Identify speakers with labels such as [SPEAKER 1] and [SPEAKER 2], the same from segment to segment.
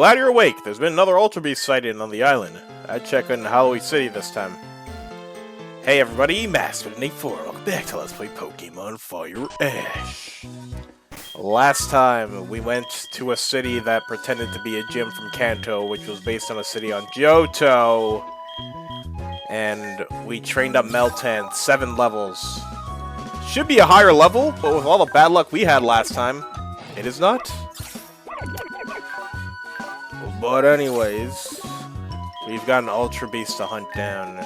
[SPEAKER 1] Glad you're awake. There's been another Ultra Beast sighting on the island. I'd check on Halloween City this time. Hey everybody, MaskedMetaKnight4. Welcome back to Let's Play Pokemon Fire Ash. Last time, we went to a city that pretended to be a gym from Kanto, which was based on a city on Johto. And we trained up Meltan 7 levels. Should be a higher level, but with all the bad luck we had last time, it is not. But anyways, we've got an Ultra Beast to hunt down.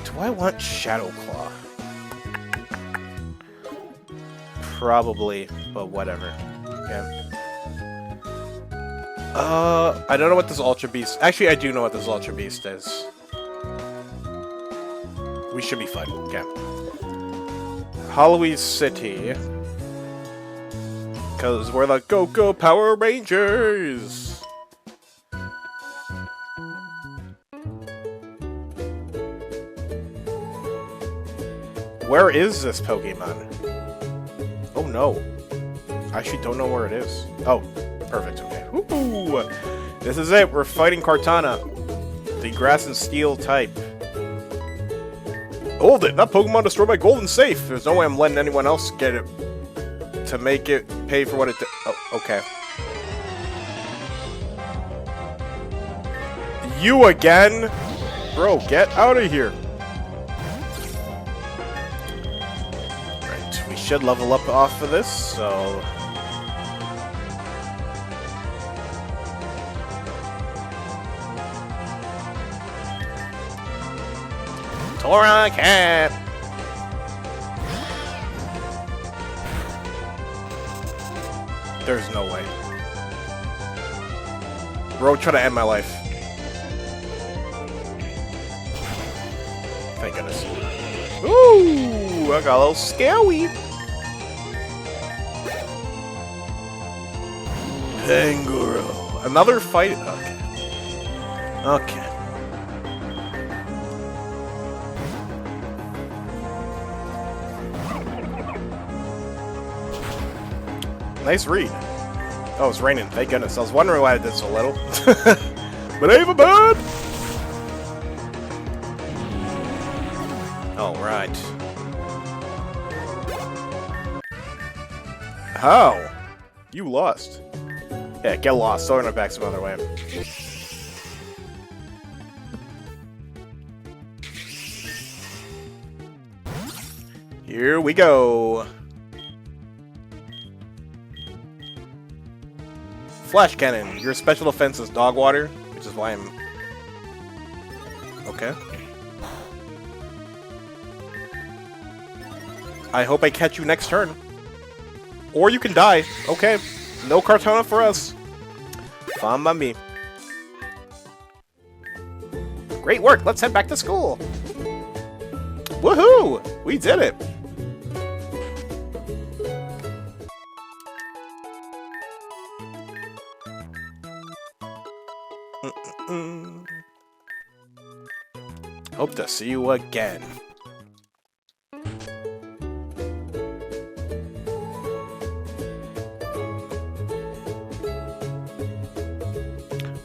[SPEAKER 1] Do I want Shadow Claw? Probably, but whatever. Okay. I don't know what this Ultra Beast... Actually, I do know what this Ultra Beast is. We should be fine. Okay. Halloween City. Because we're the Go-Go Power Rangers! Where is this Pokemon? Oh no. I actually don't know where it is. Oh, perfect. Okay. Woo! This is it. We're fighting Kartana. The Grass and Steel type. Hold it! That Pokemon destroyed my golden safe! There's no way I'm letting anyone else get it to make it pay for what it did. Oh, okay. You again? Bro, get out of here. Right, we should level up off of this, so... Torracat! There's no way. Bro, try to end my life. Thank goodness. Ooh, I got a little scary. Pangoro. Another fight? Okay. Okay. Nice read. Oh, it's raining. Thank goodness. I was wondering why I did so little. But ain't bad! Alright. How? You lost. Yeah, get lost. Throwing it back some other way. Here we go. Flash Cannon. Your special defense is Dog Water, which is why I'm... Okay. I hope I catch you next turn. Or you can die. Okay. No Kartana for us. Fine by me. Great work. Let's head back to school. Woohoo! We did it. Hope to see you again.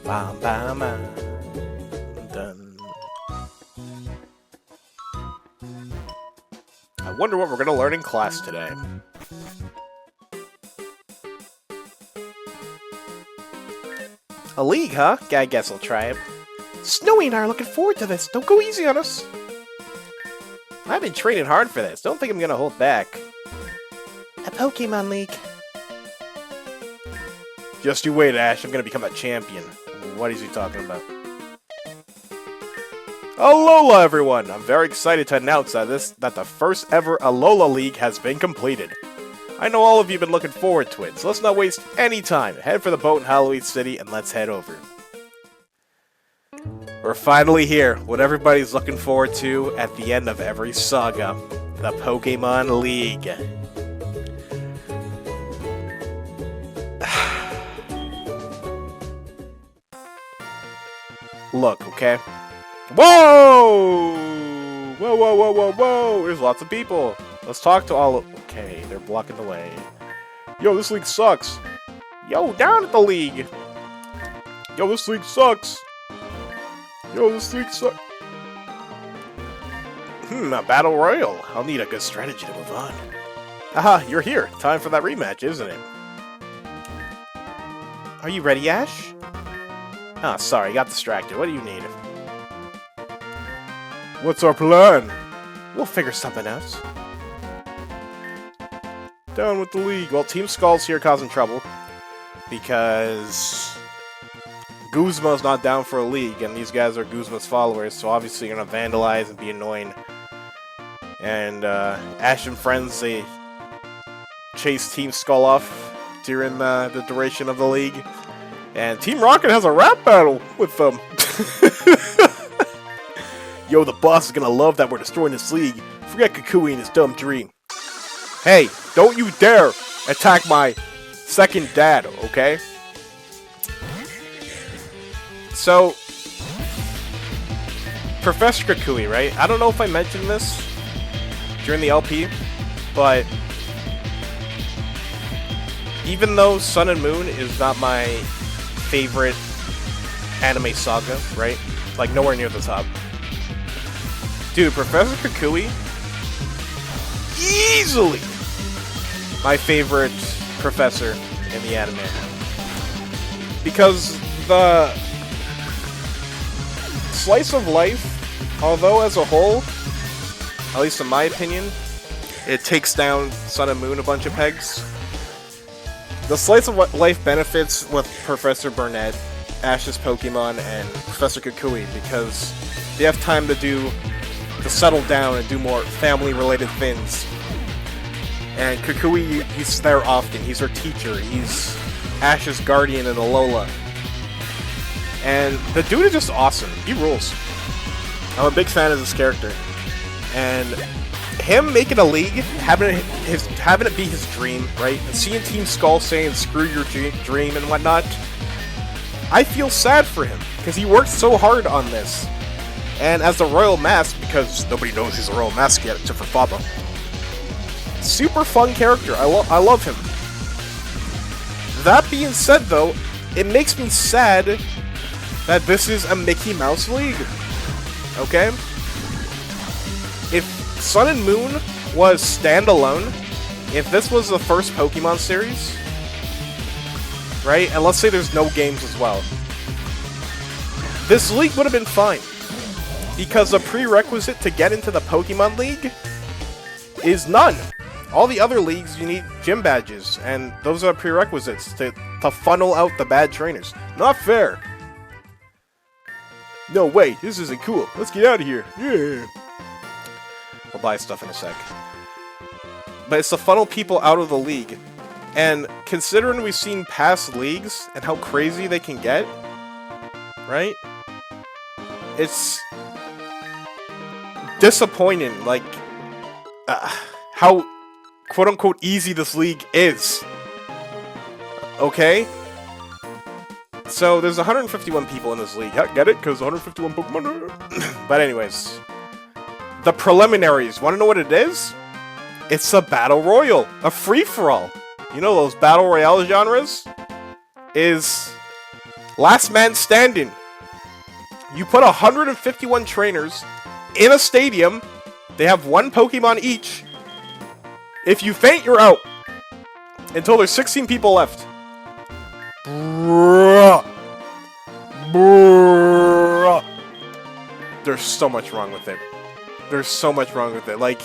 [SPEAKER 1] Bam, bam, bam. Done. I wonder what we're going to learn in class today. A league, huh? I guess I'll try it. Snowy and I are looking forward to this. Don't go easy on us. I've been training hard for this. Don't think I'm gonna hold back. A Pokemon League. Just you wait, Ash. I'm gonna become a champion. What is he talking about? Alola, everyone! I'm very excited to announce that the first ever Alola League has been completed. I know all of you have been looking forward to it, so let's not waste any time. Head for the boat in Halloween City and let's head over. We're finally here, what everybody's looking forward to at the end of every saga, the Pokemon League. Look, okay? Whoa! Whoa, whoa, whoa, whoa, whoa! There's lots of people. Let's talk to all of... Okay, they're blocking the way. Yo, this league sucks. Yo, down at the league. Yo, this league sucks. Yo, this league sucks. A battle royal. I'll need a good strategy to move on. Aha, you're here. Time for that rematch, isn't it? Are you ready, Ash? Ah, sorry, got distracted. What do you need? What's our plan? We'll figure something out. Down with the league. Well, Team Skull's here causing trouble. Because Guzma's not down for a league, and these guys are Guzma's followers, so obviously you're gonna vandalize and be annoying. And Ash and friends, they chase Team Skull off during the duration of the league. And Team Rocket has a rap battle with them. Yo, the boss is gonna love that we're destroying this league. Forget Kukui and his dumb dream. Hey, don't you dare attack my second dad, okay? So, Professor Kukui, right? I don't know if I mentioned this during the LP, but even though Sun and Moon is not my favorite anime saga, right? Like, nowhere near the top. Dude, Professor Kukui, easily my favorite professor in the anime. Because the slice of life, although as a whole, at least in my opinion, it takes down Sun and Moon a bunch of pegs. The slice of life benefits with Professor Burnett, Ash's Pokemon, and Professor Kukui because they have time to settle down and do more family-related things. And Kukui, he's there often. He's her teacher. He's Ash's guardian in Alola. And the dude is just awesome. He rules. I'm a big fan of this character. And him making a league, having it be his dream, right? And seeing Team Skull saying, screw your dream and whatnot, I feel sad for him, because he worked so hard on this. And as the Royal Mask, because nobody knows he's a Royal Mask yet, except for Faba. Super fun character. I love him. That being said, though, it makes me sad that this is a Mickey Mouse League. Okay? If Sun and Moon was standalone, if this was the first Pokemon series, right? And let's say there's no games as well. This league would have been fine. Because the prerequisite to get into the Pokemon League is none. All the other leagues, you need gym badges, and those are prerequisites to funnel out the bad trainers. Not fair. No, wait, this isn't cool. Let's get out of here. Yeah. We'll buy stuff in a sec. But it's to funnel people out of the league. And considering we've seen past leagues and how crazy they can get, right? It's disappointing, like, how quote-unquote easy this league is. Okay? So, there's 151 people in this league. Get it? Because 151 Pokemon? But anyways. The preliminaries. Want to know what it is? It's a battle royal. A free-for-all. You know those battle royale genres? Is last man standing. You put 151 trainers in a stadium. They have one Pokemon each. If you faint, you're out. Until there's 16 people left. Bruh. Bruh. There's so much wrong with it. There's so much wrong with it. Like,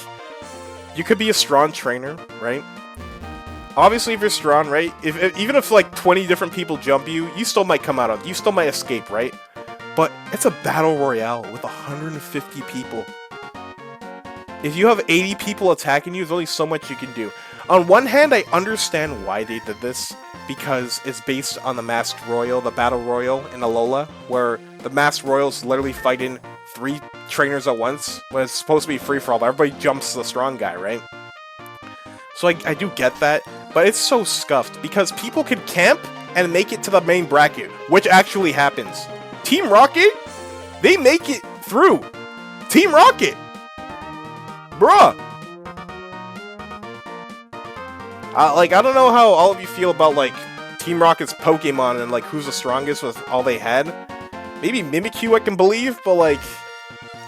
[SPEAKER 1] you could be a strong trainer, right? Obviously, if you're strong, right? Even if like 20 different people jump you, you still might come out on. You still might escape, right? But it's a battle royale with 150 people. If you have 80 people attacking you, there's only so much you can do. On one hand, I understand why they did this, because it's based on the Masked Royal, the Battle Royal in Alola, where the Masked Royal's literally fighting 3 trainers at once, when it's supposed to be free-for-all, but everybody jumps the strong guy, right? So I do get that, but it's so scuffed, because people can camp and make it to the main bracket, which actually happens. Team Rocket, they make it through. Team Rocket! Bruh! Like, I don't know how all of you feel about, like, Team Rocket's Pokemon and, like, who's the strongest with all they had. Maybe Mimikyu I can believe, but, like,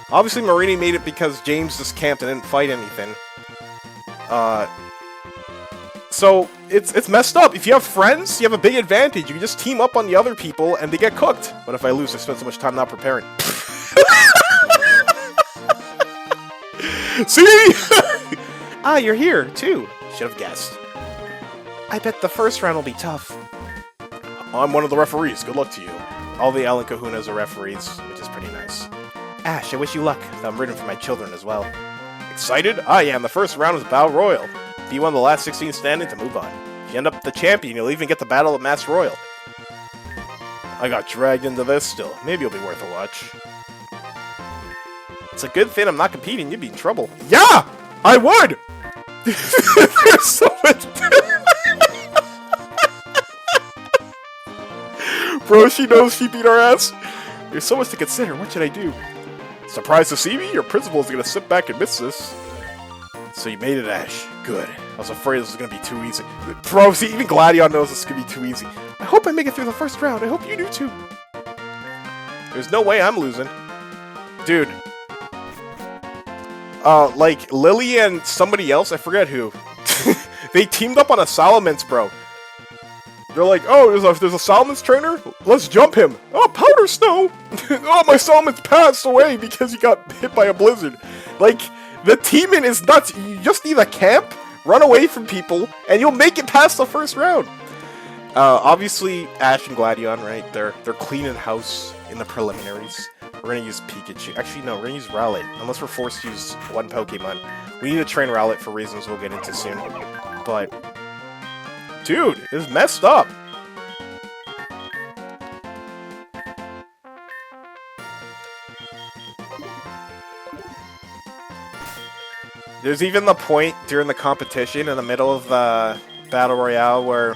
[SPEAKER 1] obviously Marini made it because James just camped and didn't fight anything. So, it's messed up. If you have friends, you have a big advantage. You can just team up on the other people, and they get cooked. But if I lose, I spend so much time not preparing. See? Ah, you're here, too. Should have guessed. I bet the first round will be tough. I'm one of the referees. Good luck to you. All the Alan Kahunas are referees, which is pretty nice. Ash, I wish you luck. I'm rooting for my children as well. Excited? Ah, yeah, and the first round is Battle Royal. Be one of the last 16 standing to move on. If you end up the champion, you'll even get the Battle of Mass Royal. I got dragged into this still. Maybe it'll be worth a watch. It's a good thing I'm not competing. You'd be in trouble. Yeah! I would! There's so much... Bro, she knows she beat our ass. There's so much to consider. What should I do? Surprised to see me? Your principal is gonna sit back and miss this. So you made it, Ash. Good. I was afraid this was gonna be too easy. Bro, see, even Gladion knows this is gonna be too easy. I hope I make it through the first round. I hope you do too. There's no way I'm losing. Dude. Like, Lily and somebody else, I forget who. They teamed up on a Salamence, bro. They're like, oh, there's a Salamence trainer? Let's jump him. Oh, Powder Snow! Oh, my Salamence passed away because he got hit by a blizzard. Like, the teaming is nuts. You just need a camp, run away from people, and you'll make it past the first round. Obviously, Ash and Gladion, right? They're cleaning house in the preliminaries. We're gonna use Pikachu. Actually, no, we're gonna use Rowlet. Unless we're forced to use one Pokemon. We need to train Rowlet for reasons we'll get into soon. But... dude, it's messed up. There's even the point during the competition in the middle of the Battle Royale where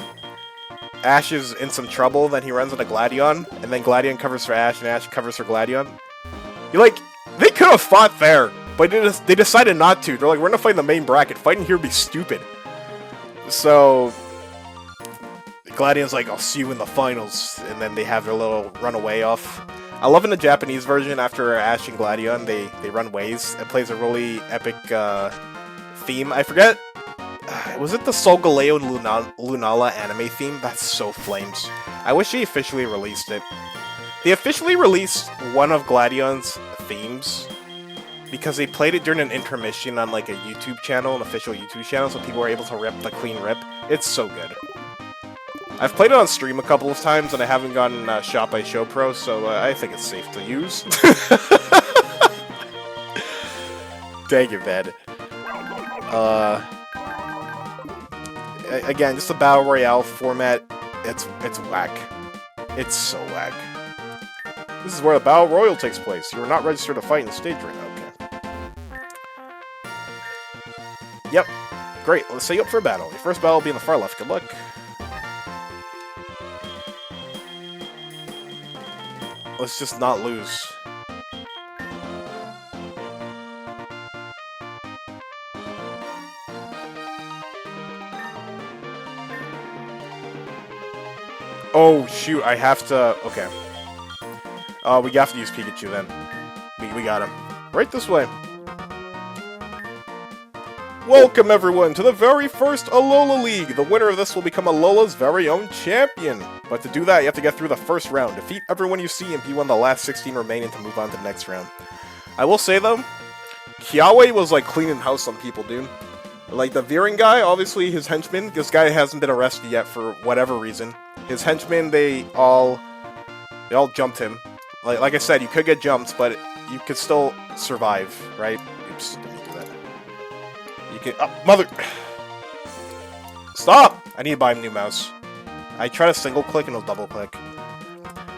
[SPEAKER 1] Ash is in some trouble, then he runs into Gladion, and then Gladion covers for Ash, and Ash covers for Gladion. You're like, they could have fought there, but they decided not to. They're like, we're gonna fight in the main bracket. Fighting here would be stupid. So... Gladion's like, I'll see you in the finals, and then they have their little runaway off. I love in the Japanese version, after Ash and Gladion, they run ways. It plays a really epic theme. I forget, was it the Solgaleo and Lunala anime theme? That's so flames. I wish they officially released it. They officially released one of Gladion's themes, because they played it during an intermission on like a YouTube channel, an official YouTube channel, so people were able to rip the clean rip. It's so good. I've played it on stream a couple of times, and I haven't gotten shot by ShowPro, so I think it's safe to use. Dang it, man. Again, just the Battle Royale format, it's whack. It's so whack. This is where the Battle Royal takes place. You are not registered to fight in the stage right now, okay. Yep. Great, let's set you up for a battle. Your first battle will be in the far left. Good luck. Let's just not lose. Oh, shoot, I have to... okay. We have to use Pikachu, then. We got him. Right this way. Welcome, everyone, to the very first Alola League! The winner of this will become Alola's very own champion! But to do that, you have to get through the first round, defeat everyone you see, and be one of the last 16 remaining to move on to the next round. I will say, though, Kiawe was, like, cleaning house on people, dude. Like, the Veering guy, obviously, his henchman, this guy hasn't been arrested yet for whatever reason. His henchmen, they all jumped him. Like I said, you could get jumped, but you could still survive, right? Oops, didn't do that. You can... oh, mother... Stop! I need to buy a new mouse. I try to single click and it'll double click.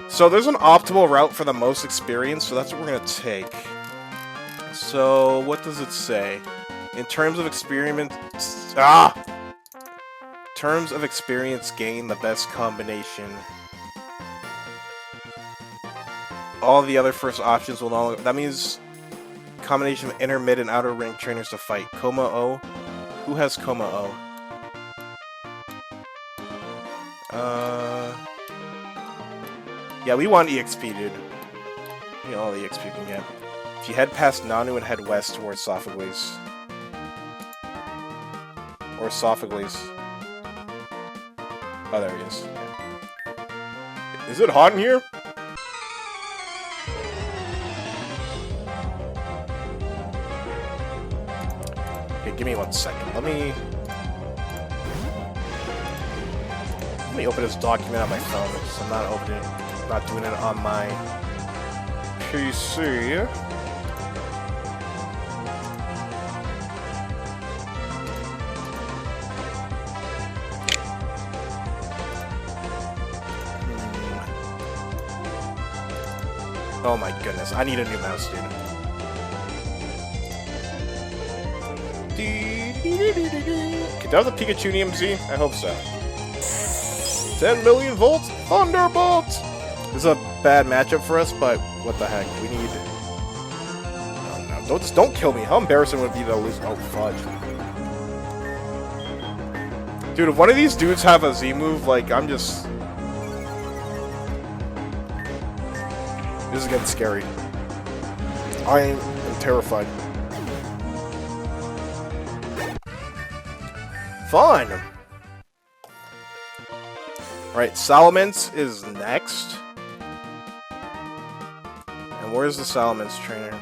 [SPEAKER 1] So there's an optimal route for the most experience, so that's what we're gonna take. So what does it say? In terms of experiment, terms of experience gain, the best combination. All the other first options will no longer. That means combination of inner, mid, and outer rank trainers to fight. Coma O. Who has Coma O? Yeah, we want EXP, dude. You know all the EXP you can get. If you head past Nanu and head west towards Sophocles. Or Sophocles. Oh, there he is. Okay. Is it hot in here? Okay, give me 1 second. Let me open this document on my phone, because I'm not doing it on my PC. Oh my goodness, I need a new mouse, dude. Okay, that was a Pikachu EMZ? I hope so. 10 million volts, Thunderbolt! This is a bad matchup for us, but what the heck? We need... Oh no, don't kill me. How embarrassing would it be to lose? Oh, fudge. Dude, if one of these dudes have a Z move, like, I'm just... This is getting scary. I am terrified. Fun! Alright, Salamence is next. And where's the Salamence trainer?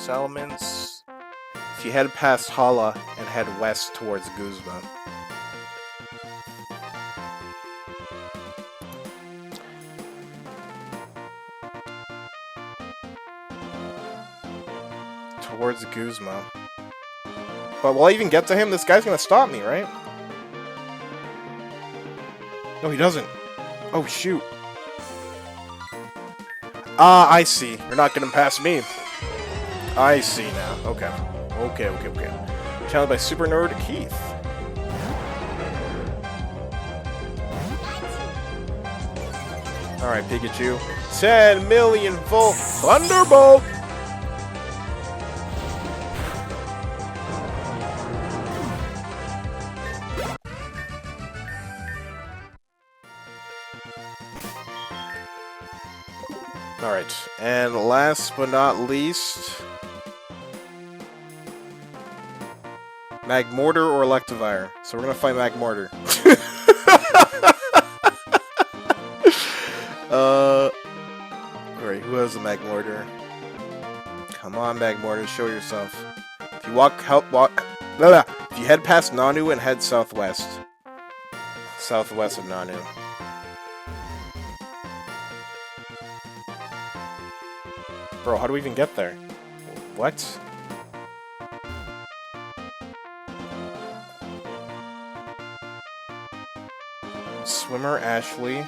[SPEAKER 1] Salamence. If you head past Hala and head west towards Guzma. Towards Guzma. But will I even get to him? This guy's gonna stop me, right? No, he doesn't. Oh, shoot. Ah, I see. You're not getting past me. I see now. Okay. Okay. Challenged by Super Nerd Keith. Alright, Pikachu. 10 million volt Thunderbolt! Alright, and last but not least... Magmortar or Electivire. So we're gonna fight Magmortar. Alright, who has the Magmortar? Come on, Magmortar, show yourself. If you if you head past Nanu and head southwest. Southwest of Nanu. Bro, how do we even get there? What? Swimmer Ashley.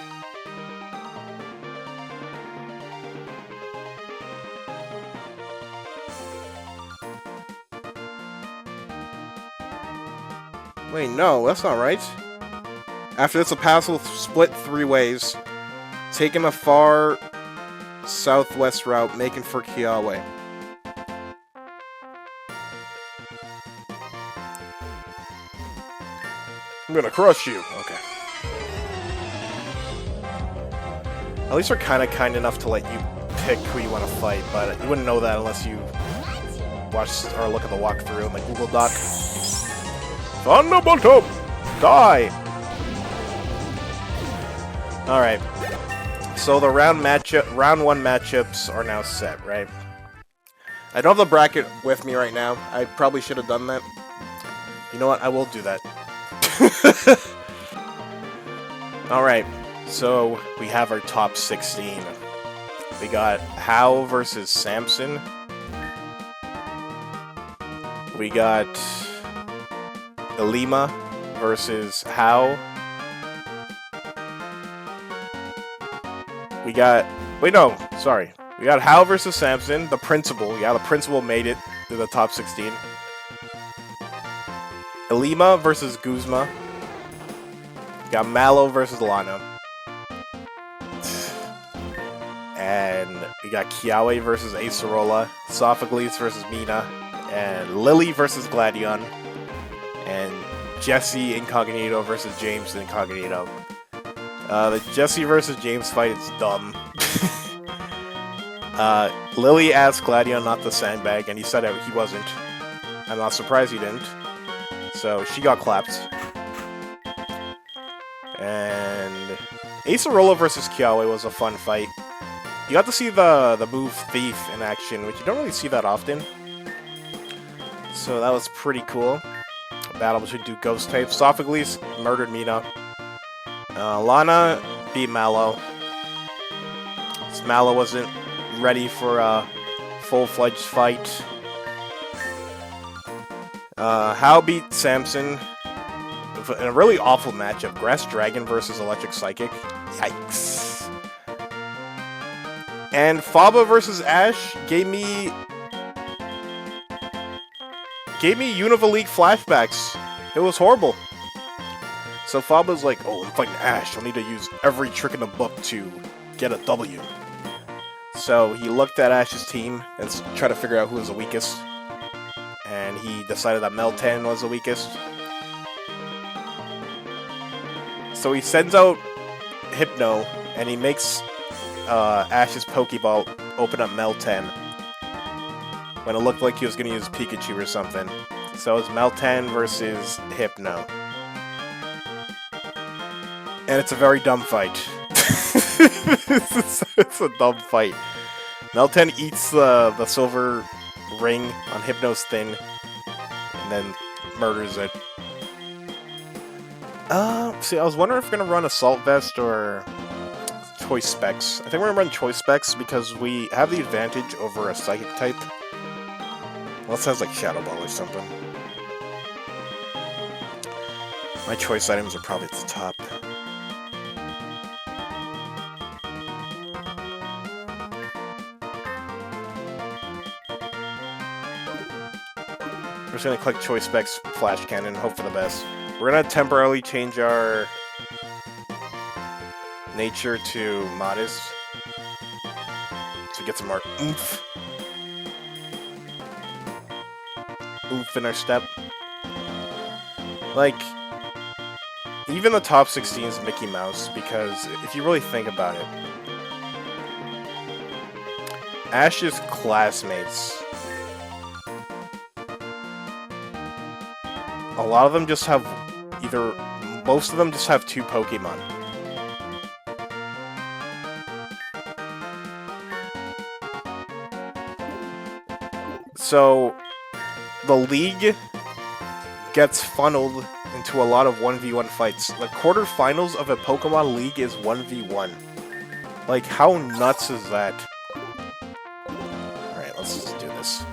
[SPEAKER 1] Wait, no, that's not right. After this, a pass will split 3 ways, taking a far southwest route, making for Kiawe. I'm gonna crush you. Okay. At least we're kind enough to let you pick who you want to fight, but you wouldn't know that unless you watch or look at the walkthrough in the Google Doc. Thunderbolt! Die! Alright. So the round 1 matchups are now set, right? I don't have the bracket with me right now. I probably should have done that. You know what? I will do that. Alright. So, we have our top 16. We got Hao versus Samson. We got Elima versus Hao. We got... Wait, no. Sorry. We got Hao versus Samson. The Principal. Yeah, the Principal made it to the top 16. Elima versus Guzma. got Manalo versus Lana. And we got Kiawe versus Acerola, Sophocles versus Mina, and Lily versus Gladion, and Jesse Incognito versus James Incognito. The Jesse versus James fight is dumb. Lily asked Gladion not to sandbag, and he said he wasn't. I'm not surprised he didn't. So she got clapped. And Acerola versus Kiawe was a fun fight. You got to see the move Thief in action, which you don't really see that often. So that was pretty cool. A battle between two ghost types. Sophocles murdered Mina. Lana beat Manalo. Manalo wasn't ready for a full-fledged fight. Hao beat Samson in a really awful matchup. Grass Dragon versus Electric Psychic. Yikes. And Faba versus Ash gave me Unova League flashbacks. It was horrible. So Faba's like, oh, I'm fighting Ash. I'll need to use every trick in the book to get a W. So he looked at Ash's team and tried to figure out who was the weakest. And he decided that Meltan was the weakest. So he sends out Hypno, and he makes Ash's Pokeball open up Meltan when it looked like he was going to use Pikachu or something. So it's Meltan versus Hypno. And it's a very dumb fight. It's a dumb fight. Meltan eats the silver ring on Hypno's thing and then murders it. See, I was wondering if we're going to run Assault Vest or Choice Specs. I think we're going to run Choice Specs because we have the advantage over a Psychic type. Well, it sounds like Shadow Ball or something. My choice items are probably at the top. We're just going to click Choice Specs, Flash Cannon, hope for the best. We're going to temporarily change our nature to Modest to get some more oomph. Oomph in our step. Like, even the top 16 is Mickey Mouse, because if you really think about it, Ash's classmates, a lot of them just have most of them just have 2 Pokemon. So, the league gets funneled into a lot of 1v1 fights. The quarterfinals of a Pokemon League is 1v1. Like, how nuts is that? Alright, let's just do this.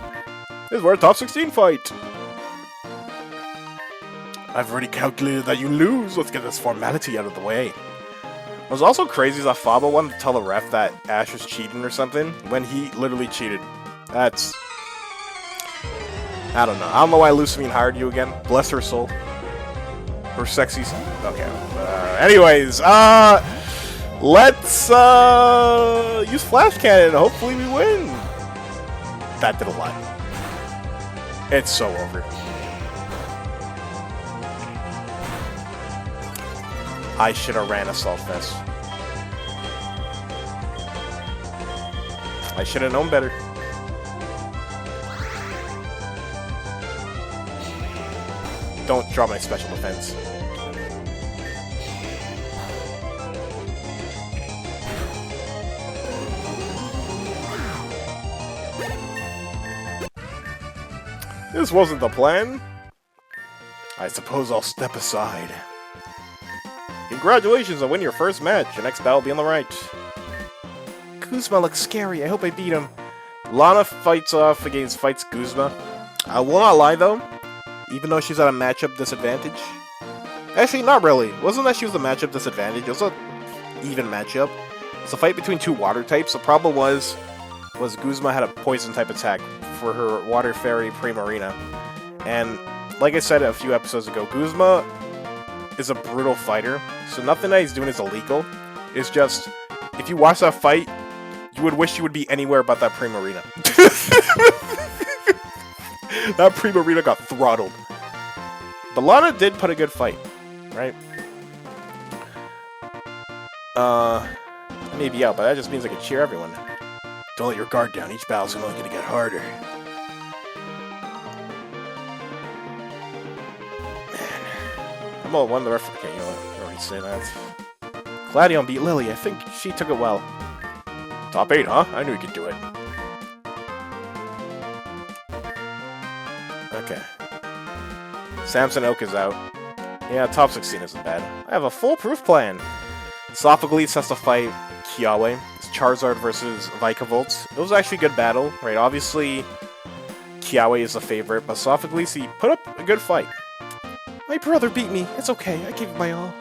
[SPEAKER 1] This is where a top 16 fight! I've already calculated that you lose. Let's get this formality out of the way. What was also crazy is that Faba wanted to tell the ref that Ash was cheating or something when he literally cheated. That's... I don't know. I don't know why Lucamine hired you again. Bless her soul. Her sexy... Okay. Anyways, let's use Flash Cannon. Hopefully we win. That did a lot. It's so over. I should have ran Assault Vest. I should have known better. Don't draw my special defense. This wasn't the plan. I suppose I'll step aside. Congratulations on winning your first match. Your next battle will be on the right. Guzma looks scary. I hope I beat him. Lana fights Guzma. I will not lie though, even though she's at a matchup disadvantage. Actually, not really. It wasn't that she was a matchup disadvantage. It was an even matchup. It's a fight between 2 water types. The problem was Guzma had a poison type attack for her Water Fairy Primarina. And like I said a few episodes ago, Guzma is a brutal fighter, so nothing that he's doing is illegal. It's just, if you watch that fight, you would wish you would be anywhere but that Primarina. That Primarina got throttled. But Lana did put a good fight, right? Maybe out, but that just means I can cheer everyone. Don't let your guard down. Each battle's only going to get harder. Man. I'm all one of the referee. Okay, you know what? I already say that. Gladion beat Lily. I think she took it well. Top 8, huh? I knew you could do it. Okay. Samson Oak is out. Yeah, top 16 isn't bad. I have a foolproof plan. Sophocles has to fight Kiawe. It's Charizard versus Vikavolt. It was actually a good battle, right? Obviously, Kiawe is the favorite, but Sophocles, he put up a good fight. My brother beat me. It's okay. I gave it my all.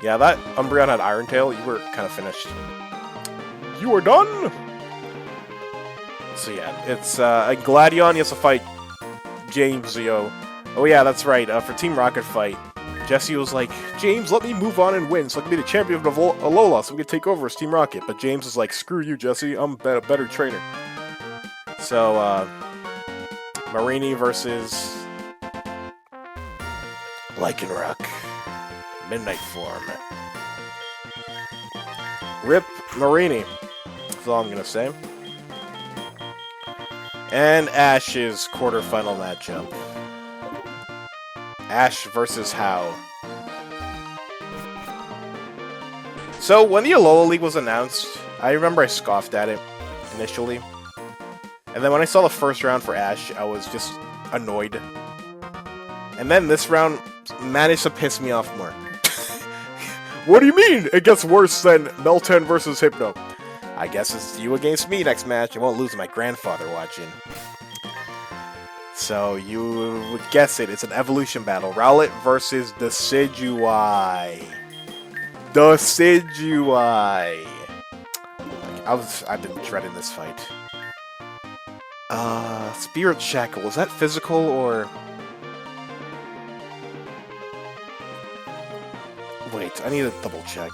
[SPEAKER 1] Yeah, that Umbreon had Iron Tail. You were kind of finished. You are done! So yeah, it's Gladion. He has to fight James Zio. Oh yeah, that's right. For Team Rocket fight, Jesse was like, James, let me move on and win so I can be the champion of Alola so we can take over as Team Rocket. But James is like, screw you, Jesse. I'm a better trainer. So, Marini versus Lycanroc. Midnight form. Rip Marini. That's all I'm gonna say. And Ash's quarterfinal matchup. Ash versus How. So, when the Alola League was announced, I remember I scoffed at it initially. And then when I saw the first round for Ash, I was just annoyed. And then this round managed to piss me off more. What do you mean? It gets worse than Meltan versus Hypno. I guess it's you against me next match. I won't lose my grandfather watching. So, you would guess it. It's an evolution battle. Rowlet versus Decidueye. Decidueye. I've been dreading this fight. Spirit Shackle. Was that physical or... Wait, I need to double check.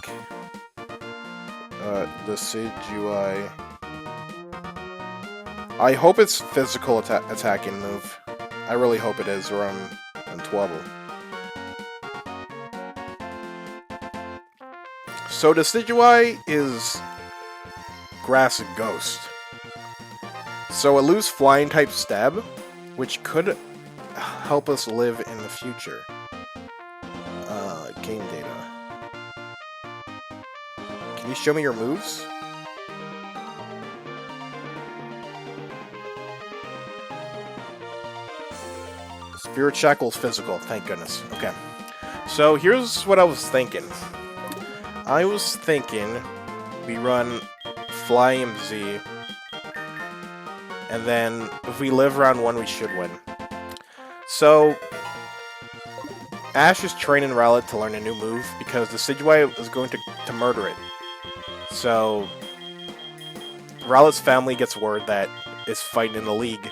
[SPEAKER 1] Decidueye. I hope it's physical attacking move. I really hope it is, or I'm in trouble. So Decidueye is Grass and Ghost. So it loses Flying type Stab, which could help us live in the future. Game data. Can you show me your moves? Spirit Shackle's physical, thank goodness. Okay. So here's what I was thinking. I was thinking we run Fly MZ, and then if we live round 1, we should win. So Ash is training Rowlet to learn a new move because Decidueye is going to murder it. So Rowlet's family gets word that it's fighting in the league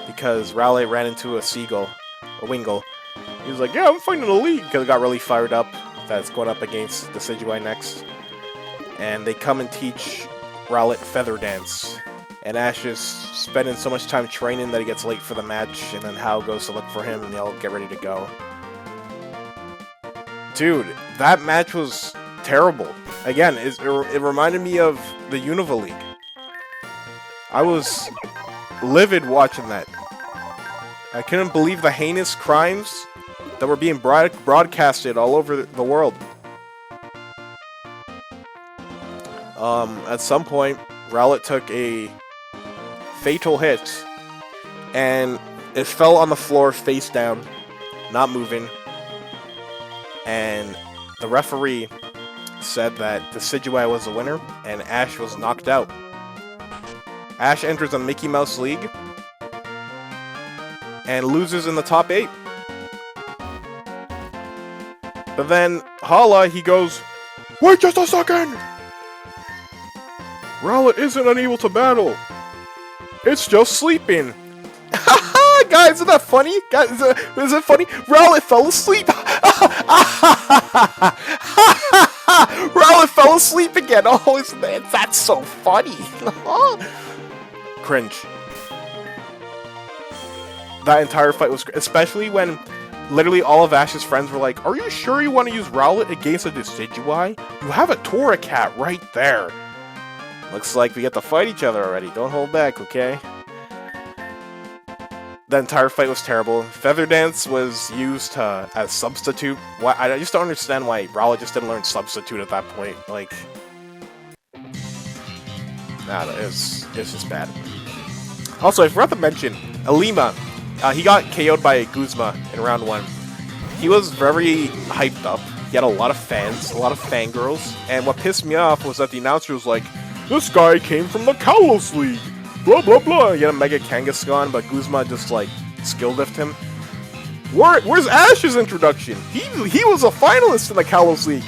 [SPEAKER 1] because Rowlet ran into a Wingull. He was like, yeah, I'm fighting in the league because it got really fired up that it's going up against Decidueye next. And they come and teach Rowlet Feather Dance. And Ash is spending so much time training that he gets late for the match, and then Hao goes to look for him and they all get ready to go. Dude, that match was terrible. Again, it reminded me of the Unova League. I was livid watching that. I couldn't believe the heinous crimes that were being broadcasted all over the world. At some point, Rowlet took a fatal hit, and it fell on the floor face down, not moving. And the referee said that Decidueye was the winner, and Ash was knocked out. Ash enters a Mickey Mouse League, and loses in the top 8. But then, Hala, he goes, wait just a second! Rowlet isn't unable to battle. It's just sleeping. Haha, guys, Guys, isn't that funny? Guys, is it funny? Rowlet fell asleep! Rowlet fell asleep again! Oh, that's so funny! Cringe. That entire fight was... Especially when literally all of Ash's friends were like, are you sure you want to use Rowlet against a Decidueye? You have a Torracat right there. Looks like we get to fight each other already. Don't hold back, okay? The entire fight was terrible. Feather Dance was used as substitute. Why? I just don't understand why Rowlet just didn't learn substitute at that point. Like, nah, it's just bad. Also, I forgot to mention, Alima. He got KO'd by Guzma in round 1. He was very hyped up. He had a lot of fans, a lot of fangirls, and what pissed me off was that the announcer was like, this guy came from the Kalos League! Blah blah blah! He had a Mega Kangaskhan, but Guzma just like skill lift him. Where's Ash's introduction? He was a finalist in the Kalos League.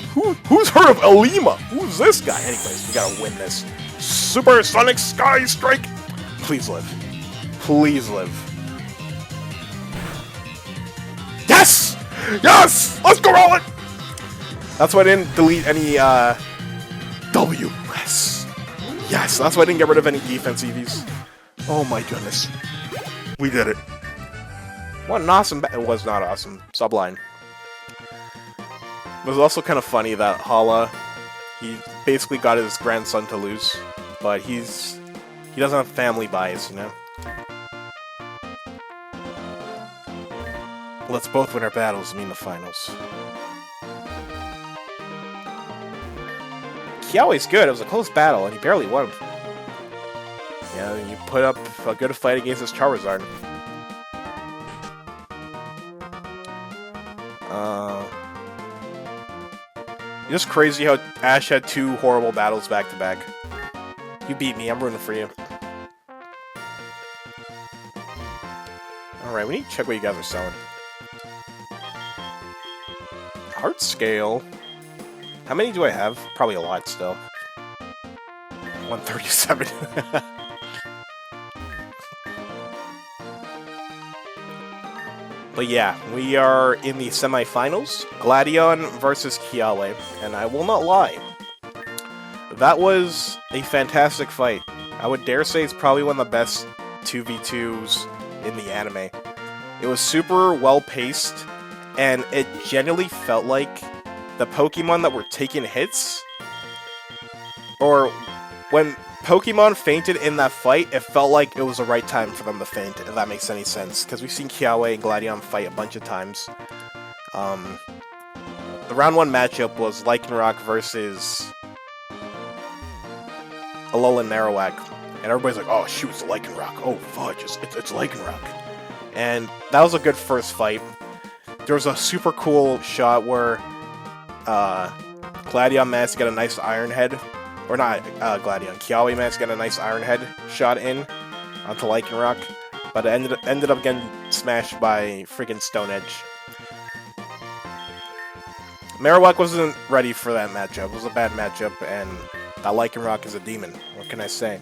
[SPEAKER 1] Who's heard of Alima? Who's this guy? Anyways, we gotta win this. Supersonic Sky Strike! Please live. Please live. Yes! Yes! Let's go, Rowlet! That's why I didn't delete any, WS. Yes, that's why I didn't get rid of any defense EVs. Oh my goodness. We did it. What an awesome it was not awesome. Sublime. It was also kind of funny that Hala, he basically got his grandson to lose, but he doesn't have family bias, you know? Let's both win our battles and mean the finals. Kiawe's good. It was a close battle, and he barely won. Yeah, you put up a good fight against this Charizard. Just crazy how Ash had 2 horrible battles back to back. You beat me. I'm rooting for you. Alright, we need to check what you guys are selling. Heart scale. How many do I have? Probably a lot still. 137. But yeah, we are in the semifinals. Gladion versus Kiawe. And I will not lie, that was a fantastic fight. I would dare say it's probably one of the best 2v2s in the anime. It was super well paced, and it genuinely felt like the Pokemon that were taking hits, or when Pokemon fainted in that fight, it felt like it was the right time for them to faint, if that makes any sense, because we've seen Kiawe and Gladion fight a bunch of times. The round 1 matchup was Lycanroc versus Alola and Marowak, and everybody's like, oh shoot, it's Lycanroc, oh fudge, it's Lycanroc. And that was a good first fight. There was a super cool shot where Gladion managed to get a nice Iron Head, or not Gladion, Kiawe managed to get a nice Iron Head shot in onto Lycanroc, but it ended up getting smashed by friggin' Stone Edge. Marowak wasn't ready for that matchup. It was a bad matchup, and that Lycanroc is a demon. What can I say?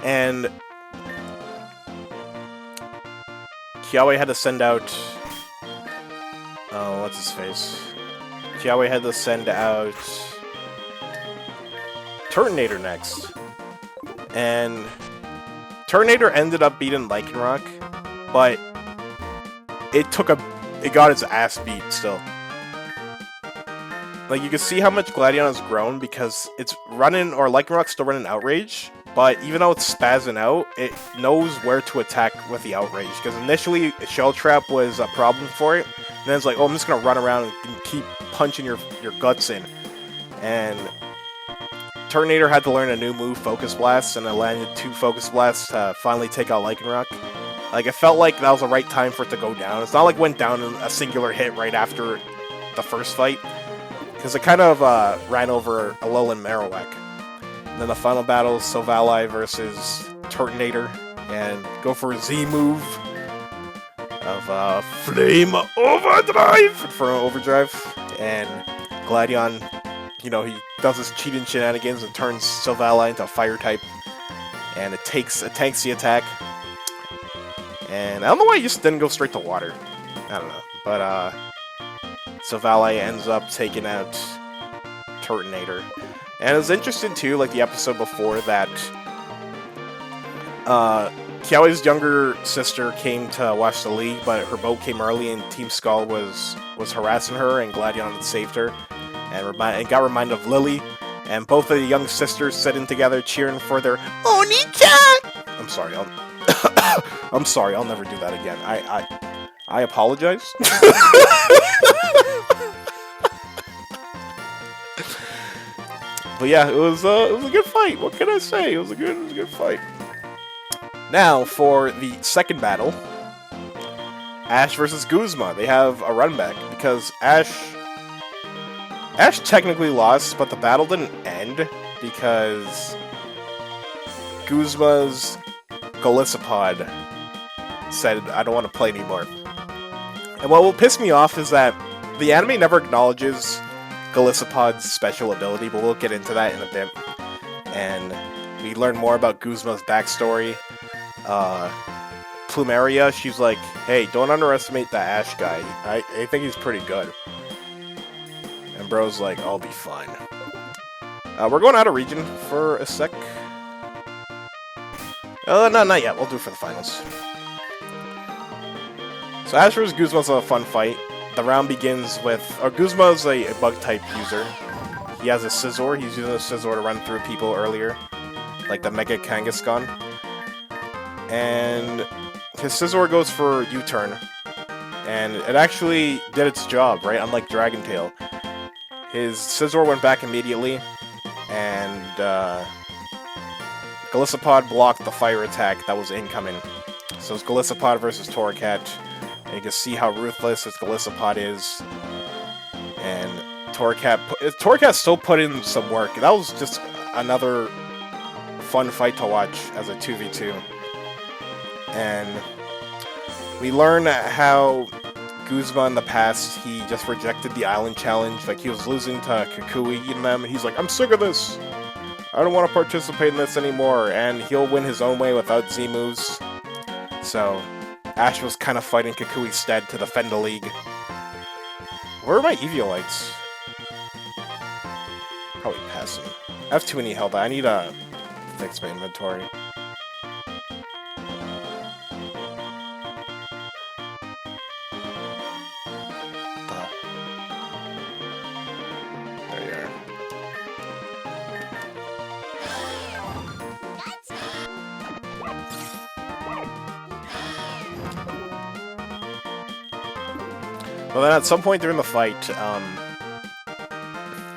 [SPEAKER 1] And Kiawe had to send out... oh, what's his face? Kiawe had to send out Turtonator next. And Turtonator ended up beating Lycanroc, but it got its ass beat still. Like, you can see how much Gladion has grown because it's running, or Lycanroc's still running Outrage, but even though it's spazzing out, it knows where to attack with the Outrage. Because initially, Shell Trap was a problem for it, and then it's like, oh, I'm just gonna run around and keep punching your guts in. And Turtonator had to learn a new move, Focus Blast, and it landed 2 Focus Blasts to finally take out Lycanroc. Like, it felt like that was the right time for it to go down. It's not like it went down in a singular hit right after the first fight, because it kind of ran over Alola and Marowak. And then the final battle, Silvally versus Turtonator, and go for a Z move of Flame Overdrive for Overdrive. And Gladion, you know, he does his cheating shenanigans and turns Silvally into a Fire type, and it tanks the attack. And I don't know why he just didn't go straight to water. I don't know. But, so Valet ends up taking out Turtonator. And it was interesting, too, like the episode before, that Kiawe's younger sister came to watch the league, but her boat came early and Team Skull was harassing her, and Gladion had saved her. And got reminded of Lily. And both of the young sisters sitting together cheering for their Oni-chan! I'm sorry, I'm sorry, I'll never do that again. I apologize. But yeah, it was a good fight. What can I say? It was a good fight. Now for the second battle, Ash versus Guzma. They have a run back because Ash technically lost, but the battle didn't end because Guzma's Golisopod said, "I don't want to play anymore." And what will piss me off is that the anime never acknowledges Golisopod's special ability, but we'll get into that in a bit. And we learn more about Guzma's backstory. Plumeria, she's like, "Hey, don't underestimate the Ash guy. I think he's pretty good." And Bro's like, "I'll be fine." We're going out of region for a sec. No, not yet. We'll do it for the finals. So Ash vs. Guzma's a fun fight. The round begins with... Guzma's a bug-type user. He has a Scizor. He's using a Scizor to run through people earlier. Like the Mega Kangaskhan. And his Scizor goes for U-turn. And it actually did its job, right? Unlike Dragon Tail. His Scizor went back immediately. And Golisopod blocked the fire attack that was incoming. So it's Golisopod versus Torracat. And you can see how ruthless this Golisopod is. And Torracat still put in some work. That was just another fun fight to watch as a 2v2. And we learn how Guzma in the past, he just rejected the island challenge. Like, he was losing to Kukui and them. He's like, "I'm sick of this. I don't want to participate in this anymore." And he'll win his own way without Z moves. So Ash was kind of fighting Kukui's stead to defend the league. Where are my Eviolites? Probably passing. I have too many held. I need to fix my inventory. There you are. Well, then at some point during the fight,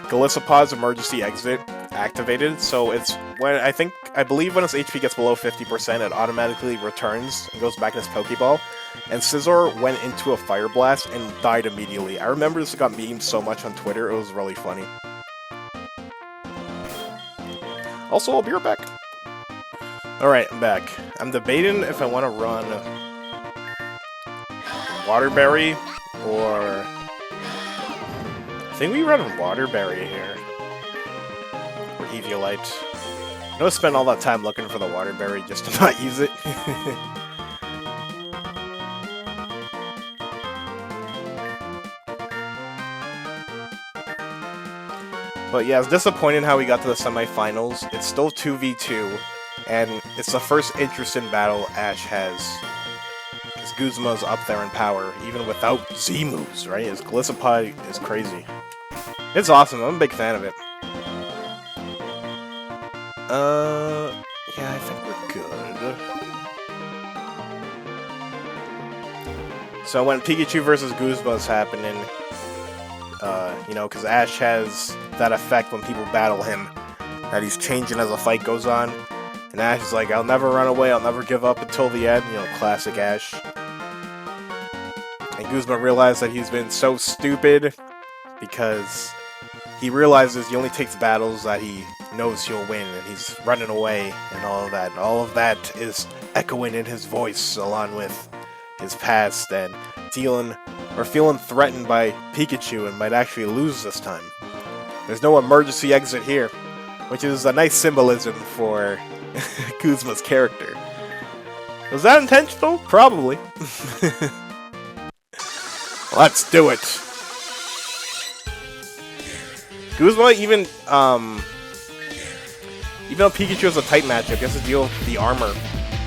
[SPEAKER 1] Golisopod's emergency exit activated, so it's when I believe when its HP gets below 50%, it automatically returns and goes back in its Pokeball. And Scizor went into a Fire Blast and died immediately. I remember this got memed so much on Twitter, it was really funny. Also, I'll be right back. Alright, I'm back. I'm debating if I want to run Waterberry or... I think we run Waterberry here. Or Eviolite. I'm gonna spend all that time looking for the Waterberry just to not use it. But yeah, it's disappointing how we got to the semifinals. It's still 2v2, and it's the first interesting battle Ash has. Because Guzma's up there in power, even without Z moves, right? His Golisopod is crazy. It's awesome, I'm a big fan of it. Yeah, I think we're good. So when Pikachu versus Guzma is happening, you know, because Ash has that effect when people battle him, that he's changing as the fight goes on. And Ash is like, "I'll never run away, I'll never give up until the end," you know, classic Ash. And Guzma realized that he's been so stupid because he realizes he only takes battles that he knows he'll win, and he's running away and all of that. All of that is echoing in his voice along with his past and feeling threatened by Pikachu and might actually lose this time. There's no emergency exit here, which is a nice symbolism for Guzma's character. Was that intentional? Probably. Let's do it. Guzma, even though Pikachu has a tight matchup, he has to deal with the armor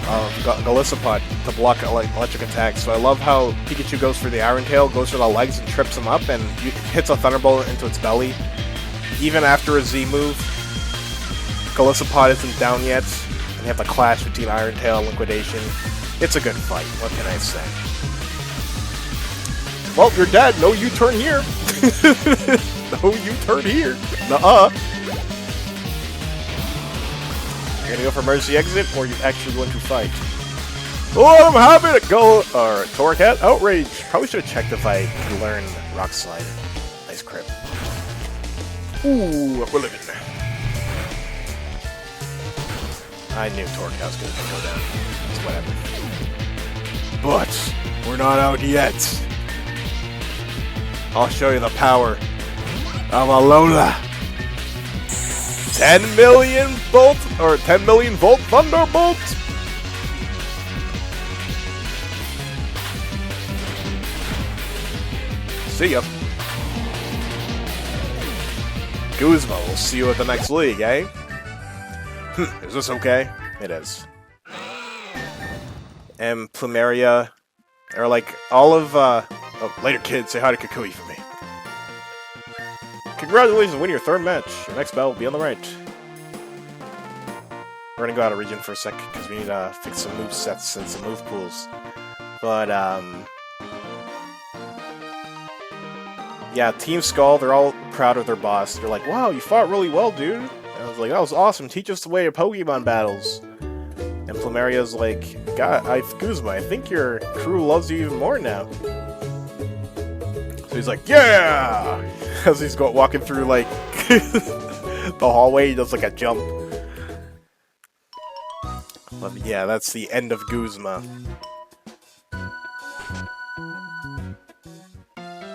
[SPEAKER 1] of Golisopod to block electric attacks. So I love how Pikachu goes for the Iron Tail, goes for the legs and trips him up, and hits a Thunderbolt into its belly. Even after a Z move, Golisopod isn't down yet, and you have the clash between Iron Tail and Liquidation. It's a good fight, what can I say? Well, you're dead. No U-turn here. No U-turn here. Nuh-uh. You're gonna go for emergency exit, or you're actually going to fight? Oh, I'm having a go! Alright, Torracat, Outrage! Probably should have checked if I could learn Rock Slide. Nice crit. Ooh, we're living. I knew Torracat was gonna go down. It's whatever. But, we're not out yet. I'll show you the power of Alola. 10 million volt, or 10 million volt Thunderbolt! See ya. Guzma, we'll see you at the next league, eh? Is this okay? It is. And Plumeria, or like all of, oh, later kids, say hi to Kukui for me. Congratulations on winning your third match. Your next battle will be on the right. We're gonna go out of region for a sec, because we need to fix some move sets and some move pools. But, yeah, Team Skull, they're all proud of their boss. They're like, wow, you fought really well, dude. And I was like, that was awesome. Teach us the way of Pokemon battles. And Plumeria's like, God, Guzma, I think your crew loves you even more now. So he's like, yeah! As he's walking through, like, the hallway, he does, like, a jump. But, yeah, that's the end of Guzma.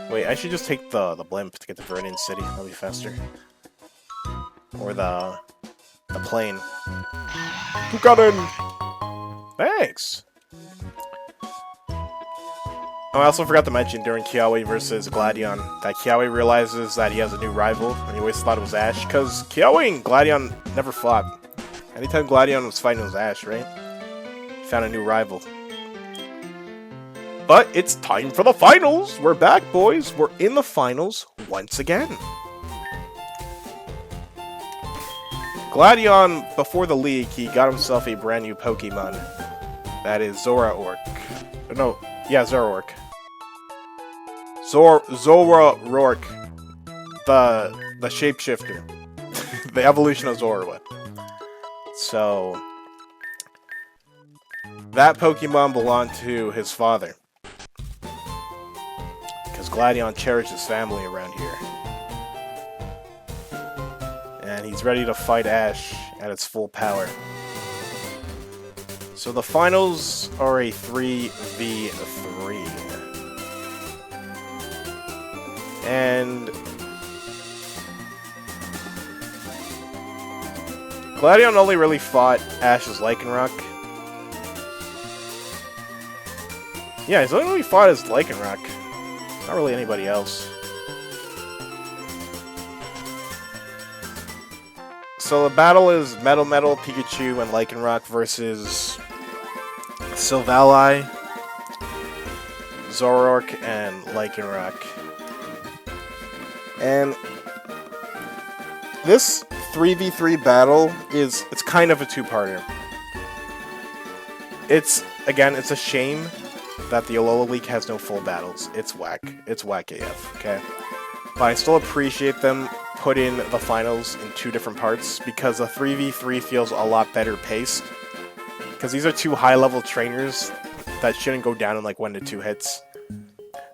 [SPEAKER 1] Wait, I should just take the blimp to get to Vernon City. That'll be faster. Or the plane. Who got in? Thanks! Oh, I also forgot to mention during Kiawe versus Gladion that Kiawe realizes that he has a new rival, and he always thought it was Ash, because Kiawe and Gladion never fought. Anytime Gladion was fighting, it was Ash, right? He found a new rival. But it's time for the finals! We're back, boys! We're in the finals once again. Gladion, before the league, he got himself a brand new Pokemon. That is Zoroark. No, yeah, Zoroark. Zoroark. The shapeshifter. The evolution of Zorua. So, that Pokemon belonged to his father. Because Gladion cherished his family around here. And he's ready to fight Ash at its full power. So the finals are a 3v3. And Gladion only really fought Ash's Lycanroc. Yeah, he's only fought his Lycanroc. Not really anybody else. So the battle is Metal Pikachu and Lycanroc versus Silvally, Zoroark, and Lycanroc. And this 3v3 battle it's kind of a two-parter. It's a shame that the Alola League has no full battles. It's whack. It's whack AF, okay? But I still appreciate them putting the finals in two different parts, because a 3v3 feels a lot better paced. Because these are two high-level trainers that shouldn't go down in like 1 to 2 hits.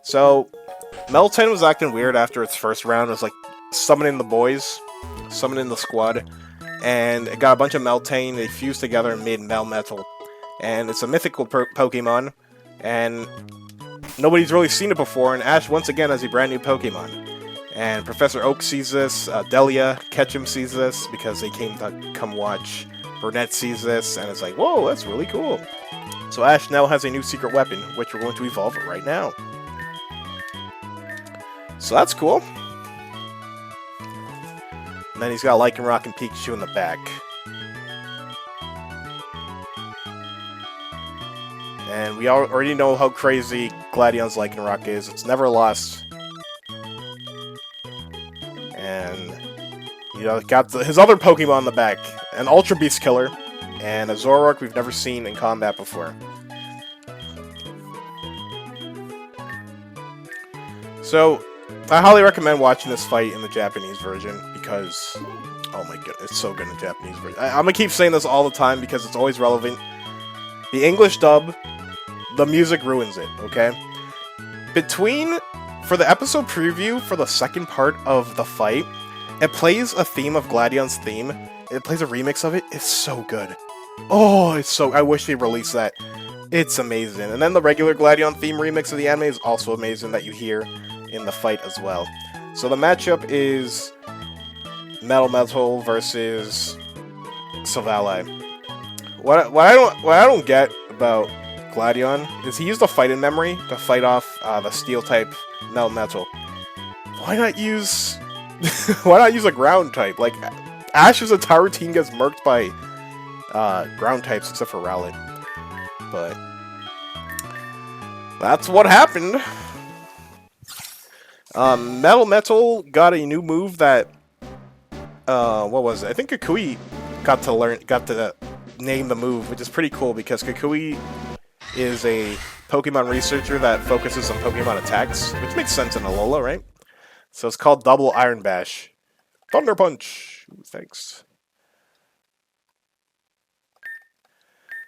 [SPEAKER 1] So, Meltan was acting weird after its first round. It was like summoning the boys, summoning the squad, and it got a bunch of Meltan. They fused together and made Melmetal. And it's a mythical Pokemon, and nobody's really seen it before, and Ash once again has a brand new Pokemon. And Professor Oak sees this, Delia, Ketchum sees this, because they came to come watch. Burnett sees this, and it's like, whoa, that's really cool. So Ash now has a new secret weapon, which we're going to evolve right now. So that's cool. And then he's got Lycanroc and Pikachu in the back. And we already know how crazy Gladion's Lycanroc is. It's never lost. And, you know, got his other Pokemon in the back. An Ultra Beast Killer. And a Zoroark we've never seen in combat before. So, I highly recommend watching this fight in the Japanese version because, oh my god, it's so good in the Japanese version. I'm gonna keep saying this all the time because it's always relevant. The English dub, the music ruins it, okay? For the episode preview for the second part of the fight, it plays a theme of Gladion's theme. It plays a remix of it. It's so good. Oh, I wish they released that. It's amazing. And then the regular Gladion theme remix of the anime is also amazing that you hear in the fight as well. So the matchup is Metal versus Silvally. What I don't get about Gladion is he used a fight in memory to fight off the steel type Metal. Why not use a ground type? Like Ash's entire routine gets murked by ground types except for Rowlet. But that's what happened. Metal got a new move that what was it? I think Kukui got to name the move, which is pretty cool because Kukui is a Pokemon researcher that focuses on Pokemon attacks, which makes sense in Alola, right? So it's called Double Iron Bash. Thunder Punch! Ooh, thanks.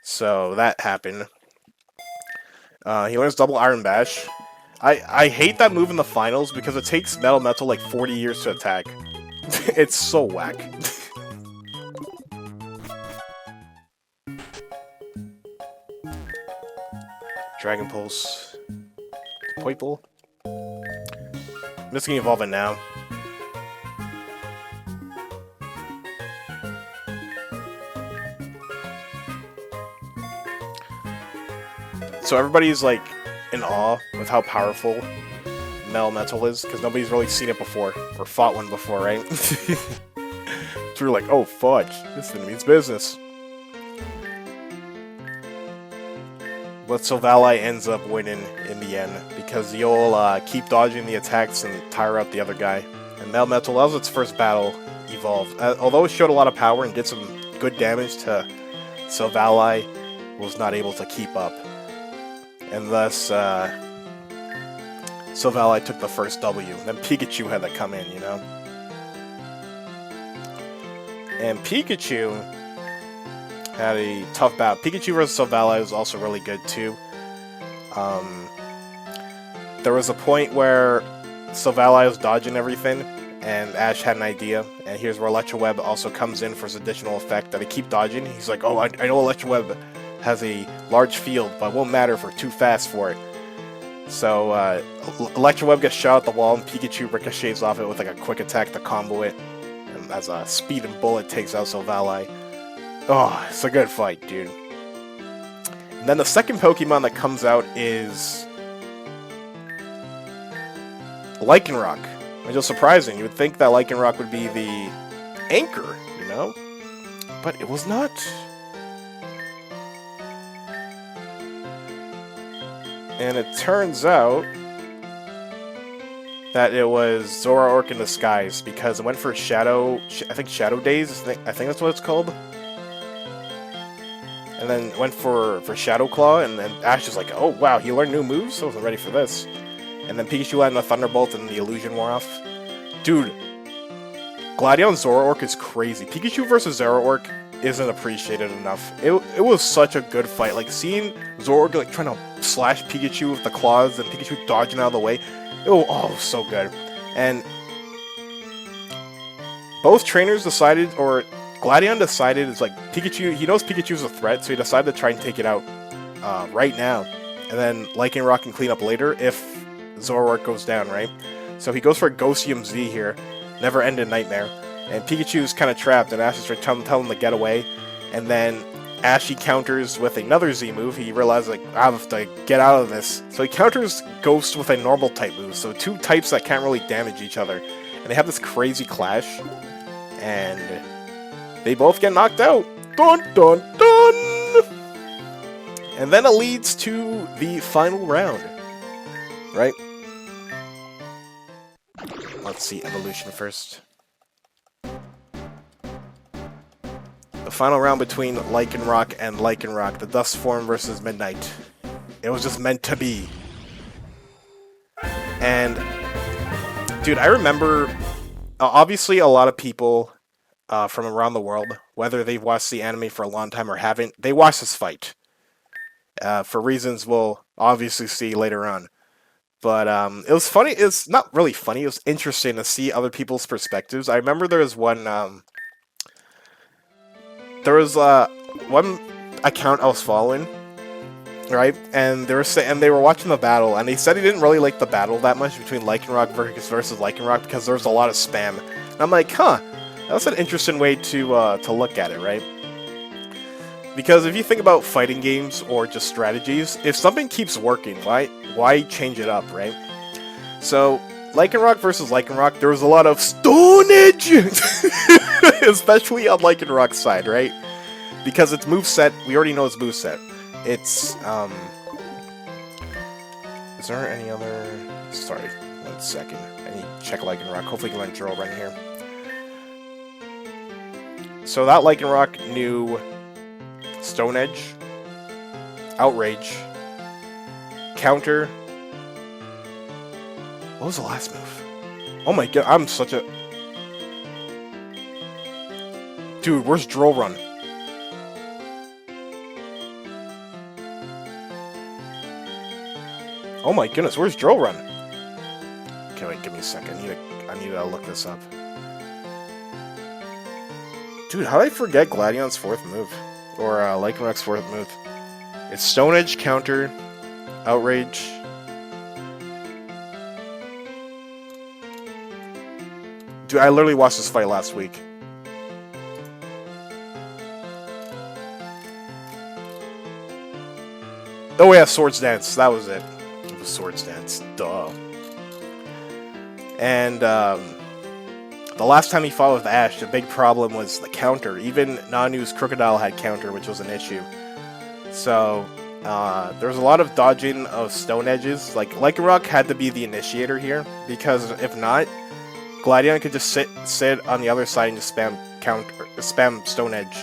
[SPEAKER 1] So that happened. He learns Double Iron Bash. I hate that move in the finals because it takes Metal like 40 years to attack. It's so whack. Dragon Pulse. Poiple. I'm just gonna evolve it now. So everybody's like in awe with how powerful Metal is, because nobody's really seen it before, or fought one before, right? So we're like, oh fudge, this thing means business. But Silvally ends up winning in the end, because you'll keep dodging the attacks and tire out the other guy. And Metal, that was its first battle, evolved. Although it showed a lot of power and did some good damage to Silvally, was not able to keep up. And thus, Silvally took the first W. Then Pikachu had to come in, you know? And Pikachu had a tough battle. Pikachu vs. Silvally was also really good, too. There was a point where Silvally was dodging everything, and Ash had an idea. And here's where Electro Web also comes in for its additional effect that I keep dodging. He's like, oh, I know Electro Web has a large field, but it won't matter if we're too fast for it. So, Electro Web gets shot at the wall, and Pikachu ricochets off it with like a quick attack to combo it. And as a speed and bullet takes out Silvally. Oh, it's a good fight, dude. And then the second Pokemon that comes out is Lycanroc. Which is surprising. You would think that Lycanroc would be the anchor, you know? But it was not. And it turns out that it was Zoroark in disguise, because it went for Shadow Days, I think that's what it's called. And then went for Shadow Claw, and then Ash is like, oh wow, he learned new moves? I wasn't ready for this. And then Pikachu landed a Thunderbolt and the illusion wore off. Dude, Gladion Zoroark is crazy. Pikachu versus Zoroark isn't appreciated enough. It was such a good fight. Like, seeing Zoroark like trying to slash Pikachu with the claws and Pikachu dodging out of the way. Oh, so good. And both trainers decided, or Gladion decided, it's like Pikachu, he knows Pikachu's a threat, so he decided to try and take it out right now. And then Lycanroc can clean up later if Zoroark goes down, right? So he goes for a Ghostium Z here, Never-Ending Nightmare. And Pikachu's kind of trapped, and Ash is trying to tell him to get away. And then Ashy counters with another Z move. He realizes, like, I have to get out of this. So he counters Ghost with a normal type move. So two types that can't really damage each other. And they have this crazy clash. And they both get knocked out. Dun dun dun! And then it leads to the final round. Right? Let's see evolution first. The final round between Lycanroc and Lycanroc, the Dust form versus Midnight. It was just meant to be. And, dude, I remember, obviously a lot of people from around the world, whether they've watched the anime for a long time or haven't, they watched this fight. For reasons we'll obviously see later on. But it was funny, it's not really funny, it was interesting to see other people's perspectives. I remember there was one account I was following, right? And they were watching the battle, and they said he didn't really like the battle that much between Lycanroc versus Lycanroc because there was a lot of spam. And I'm like, huh, that's an interesting way to look at it, right? Because if you think about fighting games or just strategies, if something keeps working, why change it up, right? So Lycanroc versus Lycanroc, there was a lot of stonage, especially on Lycanroc's side, right? Because its moveset, we already know its moveset. It's, is there any other... Sorry, 1 second. I need to check Lycanroc. Hopefully we can learn Drill Run here. So that Lycanroc knew Stone Edge, Outrage, Counter. What was the last move? Oh my god, I'm such a... Dude, where's Drill Run? Oh my goodness, where's Drill Run? Okay, wait, give me a second. I need to look this up. Dude, how did I forget Gladion's 4th move? Or Lycanroc's 4th move? It's Stone Edge, Counter, Outrage. Dude, I literally watched this fight last week. Oh yeah, Swords Dance. That was it. It was Swords Dance. Duh. And the last time he fought with Ash, the big problem was the counter. Even Nanu's Crocodile had counter, which was an issue. So there was a lot of dodging of Stone Edges. Like Lycanroc had to be the initiator here, because if not, Gladion could just sit on the other side and just spam Stone Edge.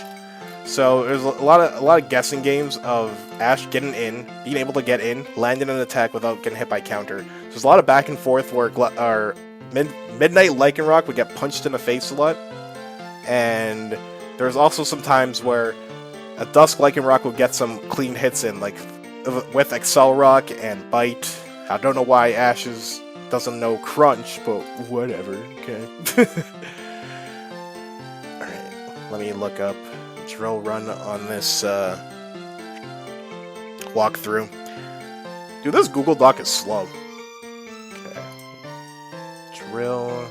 [SPEAKER 1] So there's a lot of guessing games of Ash getting in, being able to get in, landing an attack without getting hit by counter. So there's a lot of back and forth where Midnight Lycanroc would get punched in the face a lot, and there's also some times where a Dusk Lycanroc would get some clean hits in, like with Accelerock and Bite. I don't know why Ash doesn't know Crunch, but whatever, okay. Alright, let me look up Drill Run on this walkthrough. Dude, this Google Doc is slow. Okay. Drill.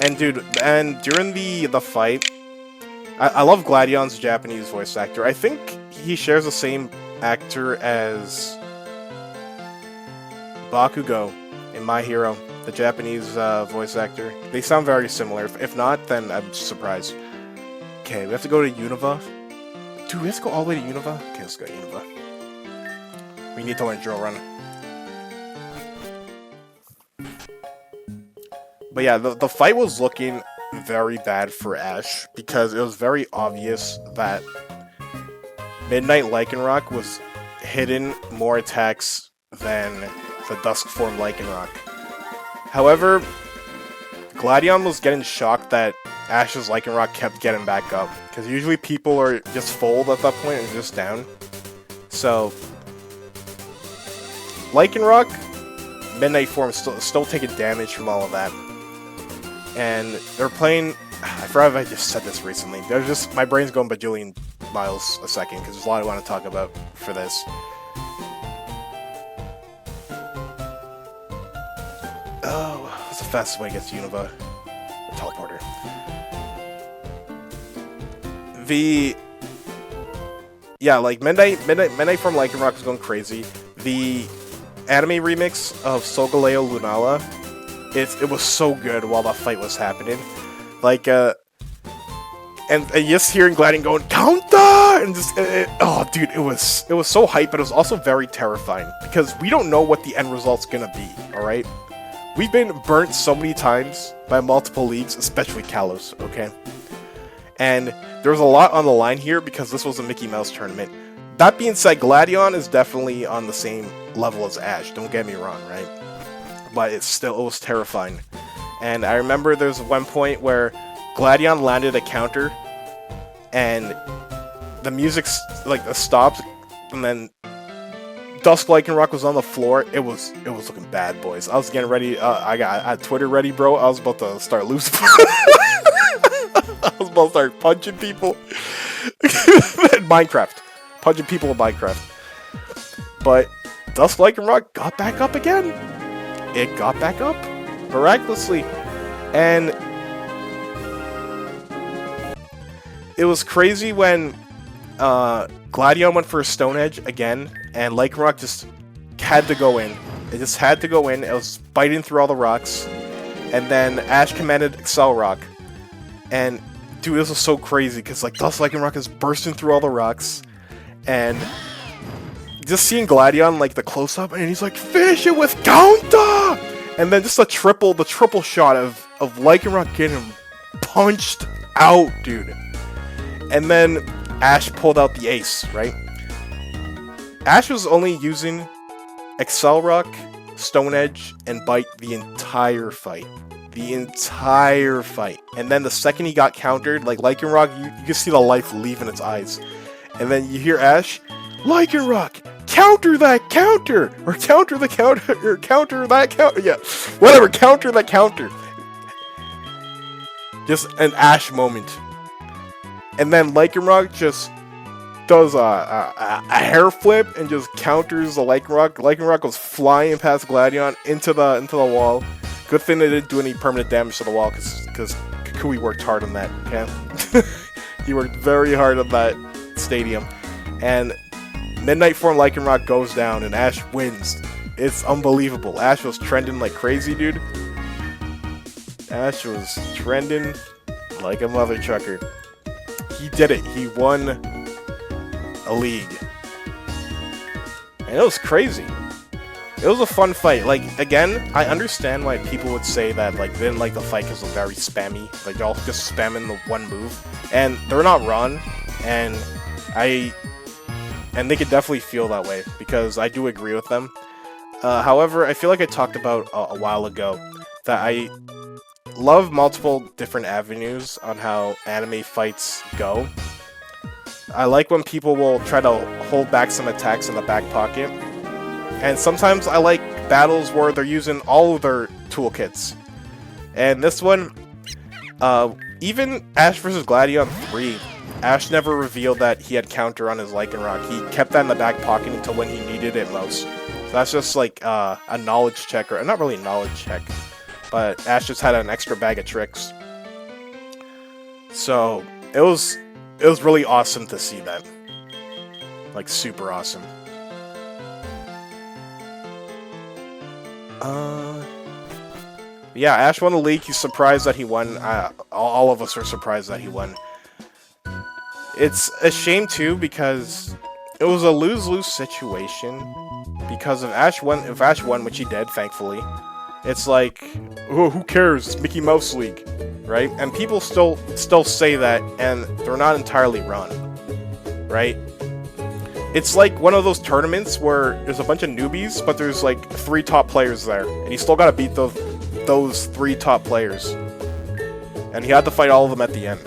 [SPEAKER 1] And dude, and during the fight, I love Gladion's Japanese voice actor. I think he shares the same actor as Bakugo in My Hero, the Japanese voice actor. They sound very similar. If not, then I'm surprised. Okay, we have to go to Unova. Dude, we have to go all the way to Unova? Okay, let's go to Unova. We need to learn Drill Run. But yeah, the fight was looking very bad for Ash, because it was very obvious that Midnight Lycanroc was hitting more attacks than the Dusk form Lycanroc. However, Gladion was getting shocked that Ash's Lycanroc kept getting back up, because usually people are just fold at that point and just down. So, Lycanroc, Midnight form still taking damage from all of that. And they're playing... I forgot if I just said this recently. There's just... My brain's going bajillion miles a second, because there's a lot I want to talk about for this. Oh, what's the fastest way to get to Unova? The teleporter. Yeah, like Midnight from Lycanroc is going crazy. The anime remix of Solgaleo Lunala, it was so good while that fight was happening. Like, and just hearing Gladion going counter and just oh dude, it was so hype, but it was also very terrifying because we don't know what the end result's gonna be. All right, we've been burnt so many times by multiple leagues, especially Kalos. Okay, and there was a lot on the line here because this was a Mickey Mouse tournament. That being said, Gladion is definitely on the same level as Ash. Don't get me wrong, right? But it was terrifying. And I remember there's one point where Gladion landed a counter, and the music stopped, and then Dusk Lycanroc was on the floor. It was looking bad, boys. I was getting ready. I had Twitter ready, bro. I was about to start losing. I was about to start punching people. In Minecraft, punching people in Minecraft. But Dusk Lycanroc got back up again. It got back up miraculously, and it was crazy when Gladion went for a Stone Edge again, and Lycanroc just had to go in. It just had to go in. It was biting through all the rocks, and then Ash commanded Excel Rock, and dude, this was so crazy because like Dusk Lycanroc is bursting through all the rocks, and just seeing Gladion like the close up, and he's like finish it with counter, and then just the triple shot of Lycanroc getting him punched out, dude. And then Ash pulled out the ace, right? Ash was only using Excel Rock, Stone Edge, and Bite the entire fight. The entire fight. And then the second he got countered, like Lycanroc, you can see the life leaving its eyes. And then you hear Ash, Lycanroc, counter that counter! Or counter the counter, or counter that counter, yeah. Whatever, counter that counter. Just an Ash moment. And then Lycanroc just does a hair flip and just counters the Lycanroc. Lycanroc goes flying past Gladion into the wall. Good thing they didn't do any permanent damage to the wall because Kukui worked hard on that. Okay, he worked very hard on that stadium. And Midnight Form Lycanroc goes down and Ash wins. It's unbelievable. Ash was trending like crazy, dude. Ash was trending like a mother trucker. He did it. He won a league. And it was crazy. It was a fun fight. Like, again, I understand why people would say that, like, they didn't like the fight because it was very spammy. Like, y'all just spamming the one move. And they're not wrong. And they could definitely feel that way because I do agree with them. However, I feel like I talked about a while ago that I love multiple different avenues on how anime fights go. I like when people will try to hold back some attacks in the back pocket. And sometimes I like battles where they're using all of their toolkits. And this one, even Ash vs. Gladion 3, Ash never revealed that he had counter on his Lycanroc. He kept that in the back pocket until when he needed it most. So that's just like a knowledge check, or not really a knowledge check. But Ash just had an extra bag of tricks. So, it was really awesome to see that. Like, super awesome. Yeah, Ash won the league. He's surprised that he won. All of us are surprised that he won. It's a shame, too, because it was a lose-lose situation. Because if Ash won, which he did, thankfully, it's like, oh, who cares? It's Mickey Mouse League, right? And people still say that, and they're not entirely wrong, right? It's like one of those tournaments where there's a bunch of newbies, but there's like 3 top players there, and you still gotta beat those 3 top players. And he had to fight all of them at the end.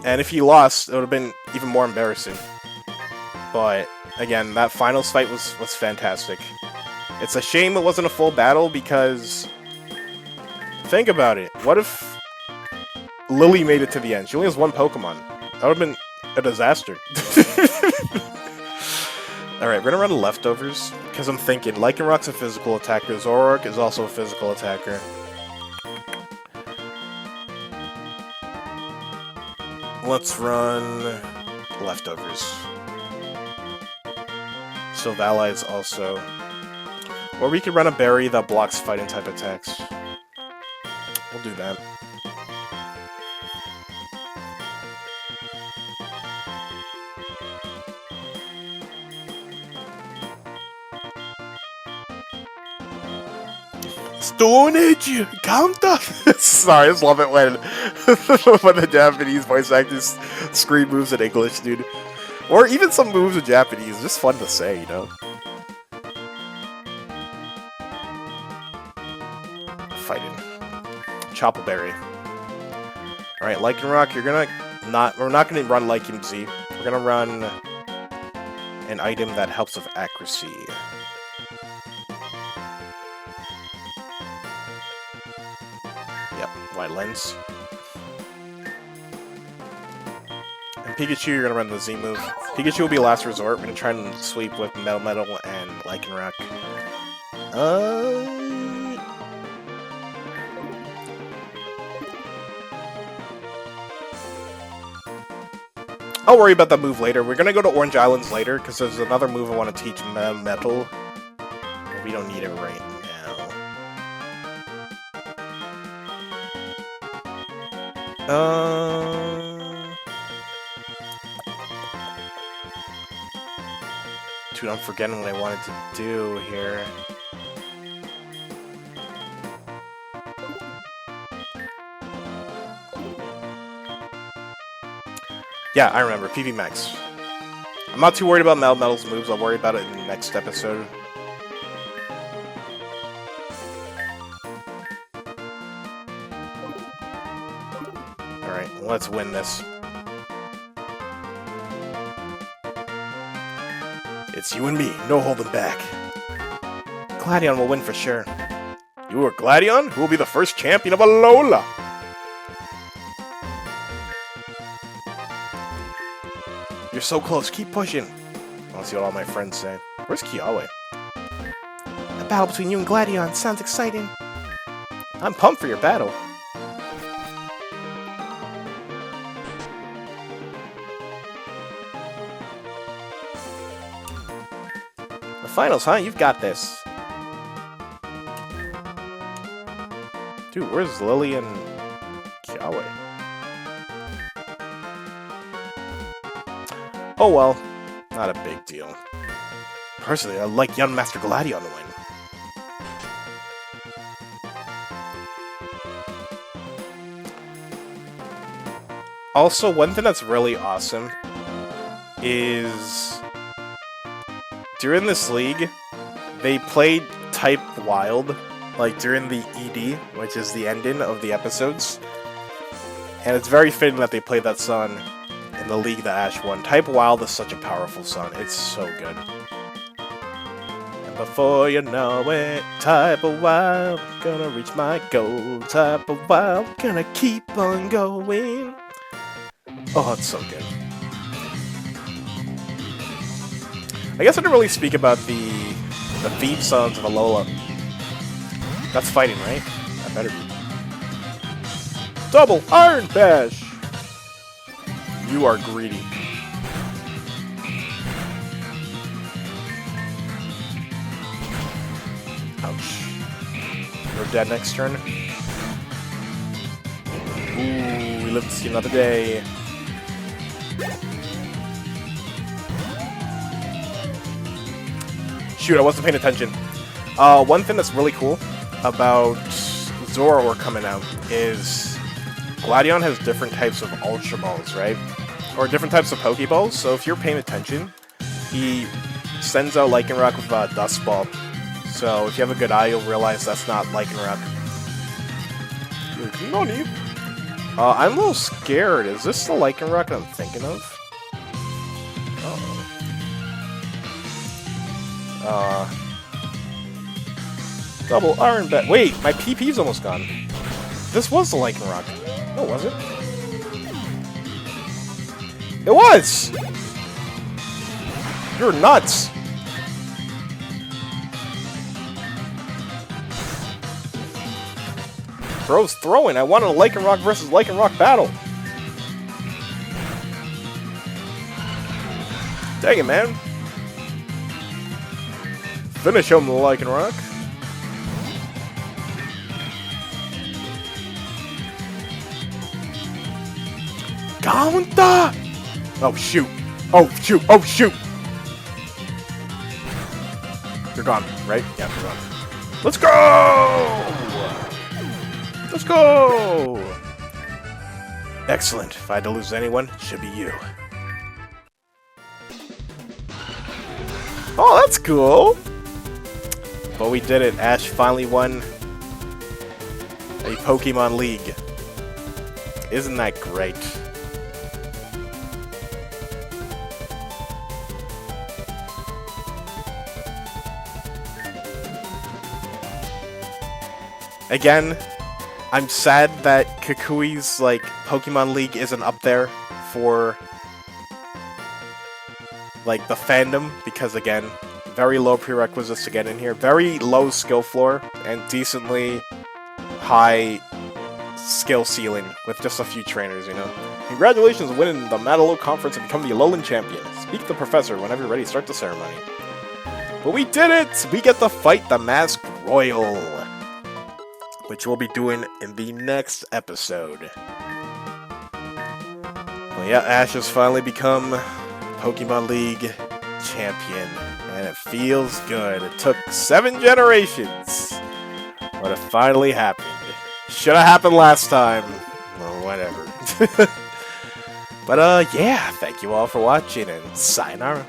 [SPEAKER 1] And if he lost, it would have been even more embarrassing. But again, that finals fight was fantastic. It's a shame it wasn't a full battle because, think about it, what if Lily made it to the end? She only has 1 Pokemon. That would have been a disaster. Alright, we're gonna run leftovers, because I'm thinking Lycanroc's a physical attacker, Zoroark is also a physical attacker. Let's run leftovers. So allies also. Or we could run a berry that blocks fighting type attacks. We'll do that. Stone Age counter. Sorry, I just love it when when the Japanese voice actors scream moves in English, dude. Or even some moves in Japanese. It's just fun to say, you know. Fighting. Choppleberry. Alright, Lycanroc, you're gonna we're not gonna run Lycan Z. We're gonna run an item that helps with accuracy. Yep, White Lens. And Pikachu, you're gonna run the Z move. Pikachu will be last resort. We're gonna try and sweep with Metal and Lycanroc. I'll worry about that move later. We're gonna go to Orange Islands later, because there's another move I want to teach Metal. But we don't need it right now. Dude, I'm forgetting what I wanted to do here. Yeah, I remember. PV Max. I'm not too worried about Metal's moves. I'll worry about it in the next episode. Alright, let's win this. It's you and me. No holding back. Gladion will win for sure. You are Gladion? Who will be the first champion of Alola? You're so close, keep pushing. I want to see what all my friends say. Where's Kiawe? A battle between you and Gladion sounds exciting. I'm pumped for your battle. The finals, huh? You've got this. Dude, where's Lily and Kiawe? Oh well, not a big deal. Personally, I'd like young Master Gladion to win. Also, one thing that's really awesome is during this league, they played Type Wild, like during the ED, which is the ending of the episodes. And it's very fitting that they played that song in the league that Ash won. Type Wild is such a powerful song. It's so good. And before you know it, Type Wild, gonna reach my goal. Type Wild, gonna keep on going. Oh, it's so good. I guess I didn't really speak about the theme songs of Alola. That's fighting, right? That better be. Double Iron Bash! You are greedy. Ouch. You're dead next turn. Ooh, we live to see another day. Shoot, I wasn't paying attention. One thing that's really cool about Zoroark coming out is Gladion has different types of Ultra Balls, right? Or different types of Pokeballs, so if you're paying attention, he sends out Lycanroc with a Dust Ball. So if you have a good eye, you'll realize that's not Lycanroc. No need. I'm a little scared. Is this the Lycanroc I'm thinking of? Double Iron Bet. Wait, my PP's almost gone. This was the Lycanroc. No, was it? It was! You're nuts! Bro's throwing. I wanted a Lycanroc versus Lycanroc battle. Dang it, man. Finish him, Lycan Rock. Counter! Oh, shoot. Oh, shoot. Oh, shoot. They're gone, right? Yeah, they're gone. Let's go! Let's go! Excellent. If I had to lose anyone, it should be you. Oh, that's cool! But we did it. Ash finally won a Pokemon League. Isn't that great? Again, I'm sad that Kukui's, like, Pokemon League isn't up there for, like, the fandom, because, again, very low prerequisites to get in here, very low skill floor, and decently high skill ceiling with just a few trainers, you know. Congratulations on winning the Manalo Conference and becoming the Alolan Champion. Speak to the professor whenever you're ready to start the ceremony. But we did it! We get to fight the Masked Royal, which we'll be doing in the next episode. Well, yeah, Ash has finally become Pokemon League champion, and it feels good. It took 7 generations, but it finally happened. Should have happened last time. Well, whatever. But, yeah, thank you all for watching, and sayonara.